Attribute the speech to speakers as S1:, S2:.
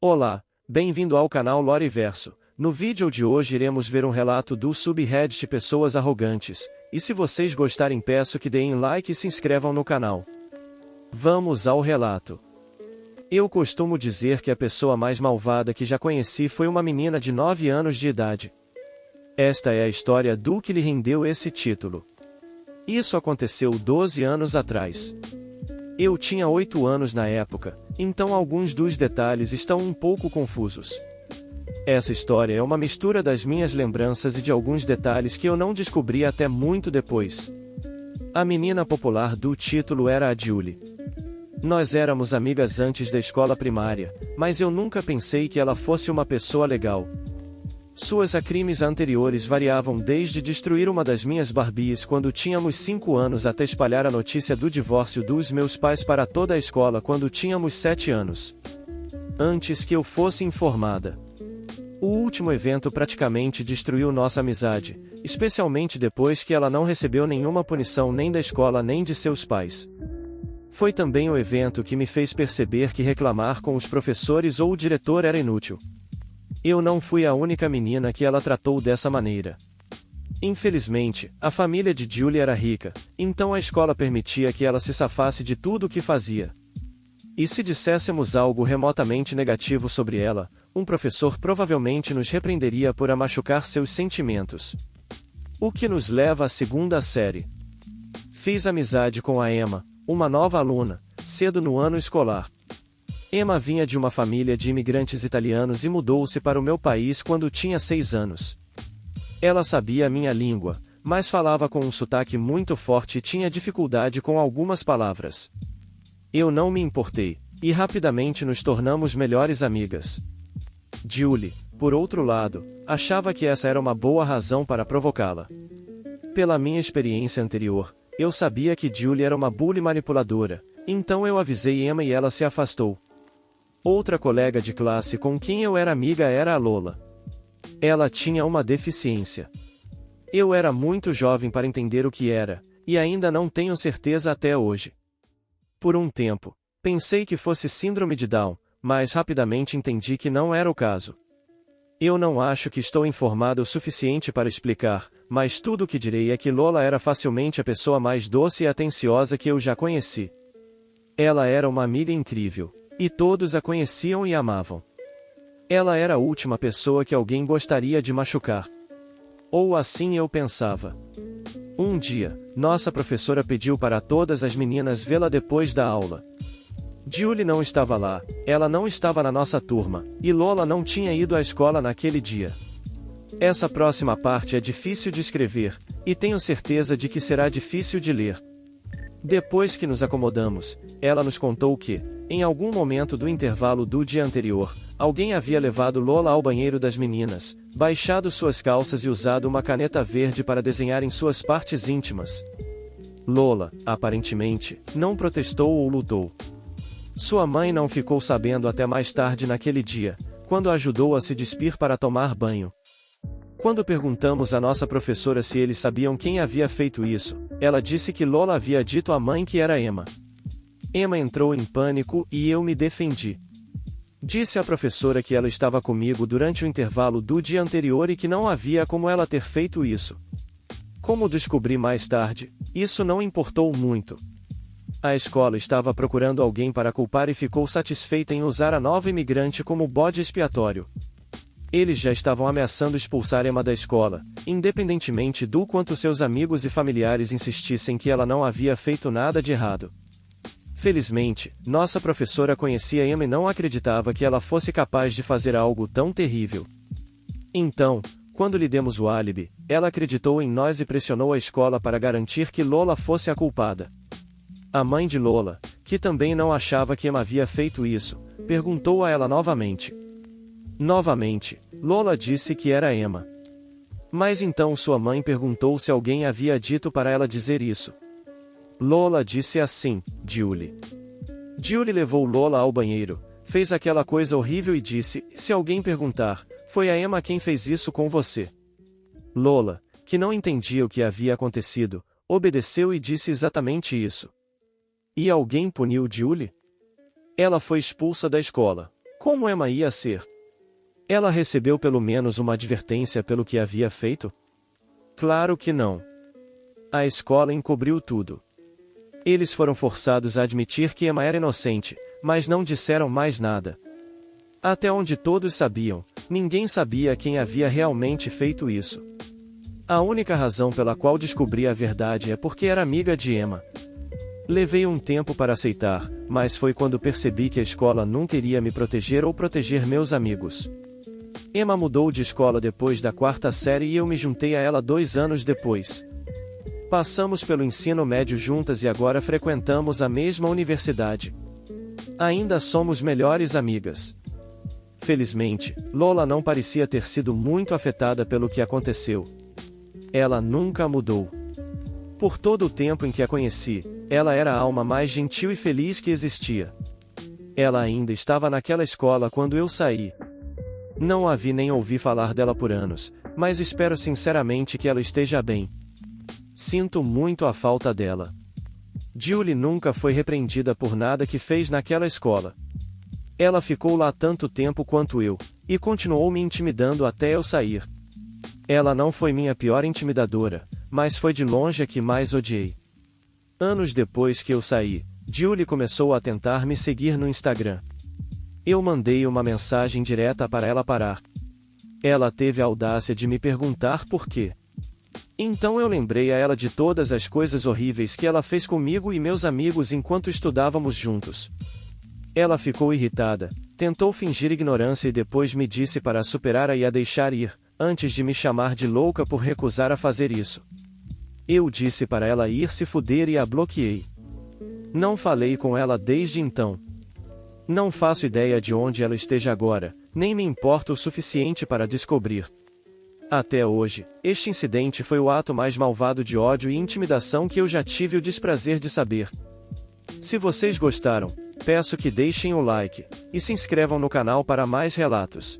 S1: Olá, bem-vindo ao canal Loriverso. No vídeo de hoje iremos ver um relato do subreddit Pessoas Arrogantes, e se vocês gostarem peço que deem like e se inscrevam no canal. Vamos ao relato. Eu costumo dizer que a pessoa mais malvada que já conheci foi uma menina de 9 anos de idade. Esta é a história do que lhe rendeu esse título. Isso aconteceu 12 anos atrás. Eu tinha 8 anos na época, então alguns dos detalhes estão um pouco confusos. Essa história é uma mistura das minhas lembranças e de alguns detalhes que eu não descobri até muito depois. A menina popular do título era a Julie. Nós éramos amigas antes da escola primária, mas eu nunca pensei que ela fosse uma pessoa legal. Suas crimes anteriores variavam desde destruir uma das minhas Barbies quando tínhamos 5 anos até espalhar a notícia do divórcio dos meus pais para toda a escola quando tínhamos 7 anos. Antes que eu fosse informada. O último evento praticamente destruiu nossa amizade, especialmente depois que ela não recebeu nenhuma punição nem da escola nem de seus pais. Foi também o evento que me fez perceber que reclamar com os professores ou o diretor era inútil. Eu não fui a única menina que ela tratou dessa maneira. Infelizmente, a família de Julie era rica, então a escola permitia que ela se safasse de tudo o que fazia. E se disséssemos algo remotamente negativo sobre ela, um professor provavelmente nos repreenderia por a machucar seus sentimentos. O que nos leva à segunda série. Fiz amizade com a Emma, uma nova aluna, cedo no ano escolar. Emma vinha de uma família de imigrantes italianos e mudou-se para o meu país quando tinha 6 anos. Ela sabia a minha língua, mas falava com um sotaque muito forte e tinha dificuldade com algumas palavras. Eu não me importei, e rapidamente nos tornamos melhores amigas. Julie, por outro lado, achava que essa era uma boa razão para provocá-la. Pela minha experiência anterior, eu sabia que Julie era uma bully manipuladora, então eu avisei Emma e ela se afastou. Outra colega de classe com quem eu era amiga era a Lola. Ela tinha uma deficiência. Eu era muito jovem para entender o que era, e ainda não tenho certeza até hoje. Por um tempo, pensei que fosse síndrome de Down, mas rapidamente entendi que não era o caso. Eu não acho que estou informado o suficiente para explicar, mas tudo o que direi é que Lola era facilmente a pessoa mais doce e atenciosa que eu já conheci. Ela era uma amiga incrível. E todos a conheciam e amavam. Ela era a última pessoa que alguém gostaria de machucar. Ou assim eu pensava. Um dia, nossa professora pediu para todas as meninas vê-la depois da aula. Julie não estava lá, ela não estava na nossa turma, e Lola não tinha ido à escola naquele dia. Essa próxima parte é difícil de escrever, e tenho certeza de que será difícil de ler. Depois que nos acomodamos, ela nos contou que, em algum momento do intervalo do dia anterior, alguém havia levado Lola ao banheiro das meninas, baixado suas calças e usado uma caneta verde para desenhar em suas partes íntimas. Lola, aparentemente, não protestou ou lutou. Sua mãe não ficou sabendo até mais tarde naquele dia, quando a ajudou a se despir para tomar banho. Quando perguntamos à nossa professora se eles sabiam quem havia feito isso, ela disse que Lola havia dito à mãe que era Emma. Emma entrou em pânico e eu me defendi. Disse à professora que ela estava comigo durante o intervalo do dia anterior e que não havia como ela ter feito isso. Como descobri mais tarde, isso não importou muito. A escola estava procurando alguém para culpar e ficou satisfeita em usar a nova imigrante como bode expiatório. Eles já estavam ameaçando expulsar Emma da escola, independentemente do quanto seus amigos e familiares insistissem que ela não havia feito nada de errado. Felizmente, nossa professora conhecia Emma e não acreditava que ela fosse capaz de fazer algo tão terrível. Então, quando lhe demos o álibi, ela acreditou em nós e pressionou a escola para garantir que Lola fosse a culpada. A mãe de Lola, que também não achava que Emma havia feito isso, perguntou a ela novamente. Novamente, Lola disse que era Emma. Mas então sua mãe perguntou se alguém havia dito para ela dizer isso. Lola disse assim, Julie. Julie levou Lola ao banheiro, fez aquela coisa horrível e disse, se alguém perguntar, foi a Emma quem fez isso com você. Lola, que não entendia o que havia acontecido, obedeceu e disse exatamente isso. E alguém puniu Julie? Ela foi expulsa da escola. Como Emma ia ser? Ela recebeu pelo menos uma advertência pelo que havia feito? Claro que não. A escola encobriu tudo. Eles foram forçados a admitir que Emma era inocente, mas não disseram mais nada. Até onde todos sabiam, ninguém sabia quem havia realmente feito isso. A única razão pela qual descobri a verdade é porque era amiga de Emma. Levei um tempo para aceitar, mas foi quando percebi que a escola nunca iria me proteger ou proteger meus amigos. Emma mudou de escola depois da 4ª série e eu me juntei a ela 2 anos depois. Passamos pelo ensino médio juntas e agora frequentamos a mesma universidade. Ainda somos melhores amigas. Felizmente, Lola não parecia ter sido muito afetada pelo que aconteceu. Ela nunca mudou. Por todo o tempo em que a conheci, ela era a alma mais gentil e feliz que existia. Ela ainda estava naquela escola quando eu saí. Não a vi nem ouvi falar dela por anos, mas espero sinceramente que ela esteja bem. Sinto muito a falta dela. Julie nunca foi repreendida por nada que fez naquela escola. Ela ficou lá tanto tempo quanto eu, e continuou me intimidando até eu sair. Ela não foi minha pior intimidadora, mas foi de longe a que mais odiei. Anos depois que eu saí, Julie começou a tentar me seguir no Instagram. Eu mandei uma mensagem direta para ela parar. Ela teve a audácia de me perguntar por quê. Então eu lembrei a ela de todas as coisas horríveis que ela fez comigo e meus amigos enquanto estudávamos juntos. Ela ficou irritada, tentou fingir ignorância e depois me disse para superar e a deixar ir, antes de me chamar de louca por recusar a fazer isso. Eu disse para ela ir se fuder e a bloqueei. Não falei com ela desde então. Não faço ideia de onde ela esteja agora, nem me importo o suficiente para descobrir. Até hoje, este incidente foi o ato mais malvado de ódio e intimidação que eu já tive o desprazer de saber. Se vocês gostaram, peço que deixem o like, e se inscrevam no canal para mais relatos.